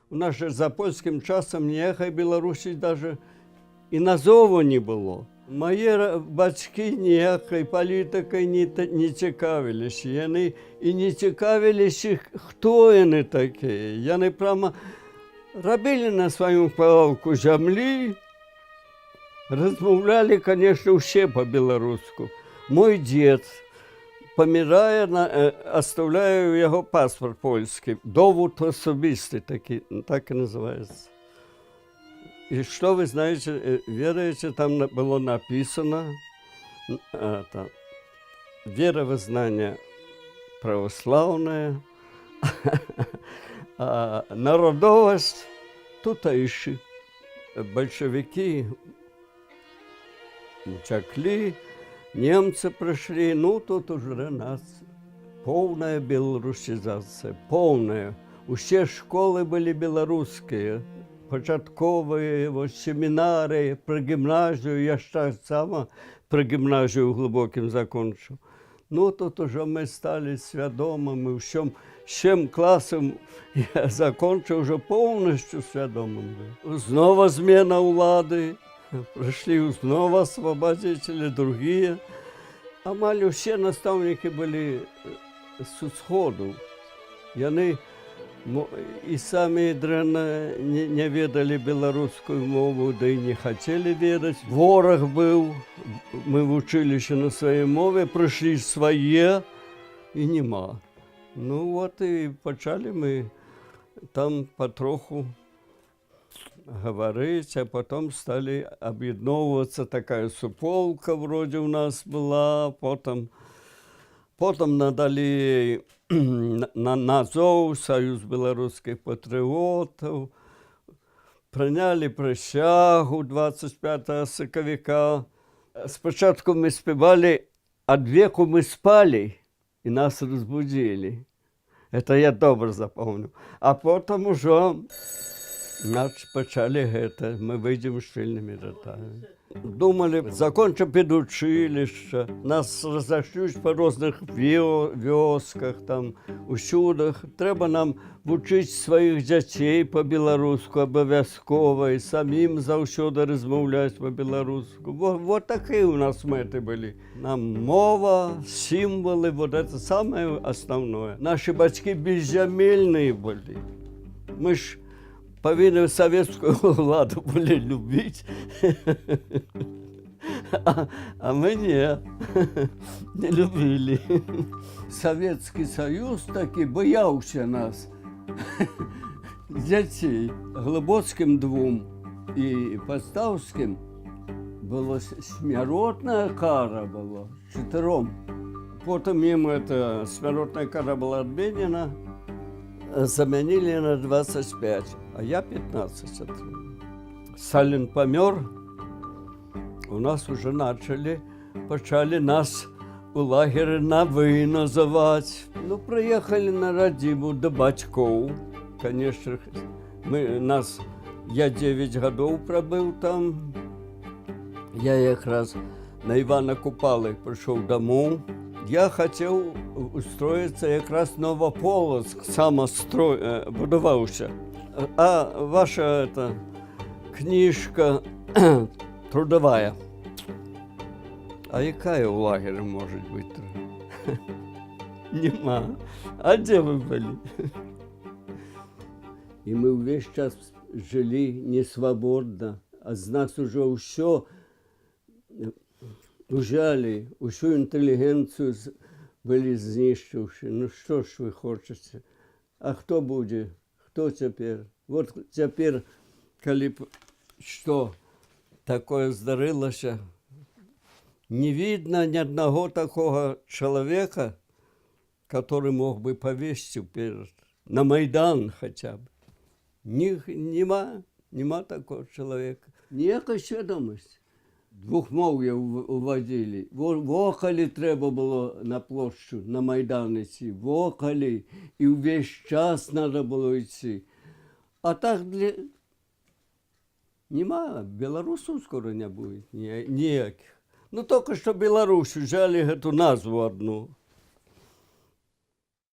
У нас же за польскім часам ніякай Беларусі даже і назову не было. Мае бацькі ніякай палітыкай не цікавіліся. Яны і не цікавіліся, хто яны такія. Яны прямо рабілі на сваім кавалку зямлі, размаўлялі, конечно, ўсе по-беларуску. Мой дзед памірае, оставляю яго паспорт польскі, довод особисты, такі, так і називається. И что вы знаете, веруете, там было написано, это, веровызнание православное, а народовость тутейши. Большевики утекли, немцы пришли, ну тут уже нас полная белорусизация, полная. Все школы были белорусские. Початкові, семінари, при гімназію, я ще сама при гімназію глибоким закончив. Ну, тут уже ми стали свідомими, в 7 класів я закончив вже повністю свідомим. Знову зміна влади, прийшли знову освободителі, другі. Амаль всі наставники були з сходу. Вони і самі дрэнна не ведалі беларускую мову, да і не хацелі ведаць. Вораг быў, мы вучыліся на сваёй мове, прыйшлі свае і нема. Ну вот і пачалі мы там патроху гаварыць, а потом сталі аб'ядноўвацца, такая суполка вроде у нас была, потом надали назов Союз белорусских патриотов, прийняли присягу 25 соковика. Спочатку мы спевали «От веку мы спали» и нас разбудили. Это я добре запомнил. А потом уже почали это, мы выйдем школьными рядами. Думали, закончим педучилище, нас разошлють по різних вёсках, там, усюдах. Треба нам вчити своїх дітей по-білоруську обов'язково і самим завжди розмовляти по-білоруську. Вот такі у нас мети були. Нам мова, символи, вот это самое основное. Наші батьки безземельні були. Ми ж повинні советскую владу были любить, а мы не любили. Советский Союз таки боялся нас, детей. Глибоцким 2 и Поставским была смертная кара, была 4. Потом им эта смертная кара была отменена, заменили на 25, а я 15. Сталин помер, у нас уже почали нас у лагере на «вы» называть. Ну, приехали на родиму до батьков, конечно. Я 9 годов пробыл там. Я якраз на Ивана Купалы пришел домой. Я хотел устроиться якраз в Новополоцк, будувався. А ваша книжка трудовая. А яка у лагері може бути? Нема. А де ви були? І ми весь час жили несвободно, а з нас уже все ужали, усю інтелігенцію були знищивши. Ну що ж ви хочете? А хто буде? Хто тепер? От тепер, коли що таке здарилося, не видно ни одного такого человека, который мог бы повесить на Майдан хотя бы. Нема такого человека. Ніякої свідомості. Двохмов'я уводили. Вохали треба було на площу, на Майдан йти. Вохали. І весь час треба було йти. А так нема. Білорусів скоро не буде ніяких. Ну, тільки що Білорусь взяли эту назву одну.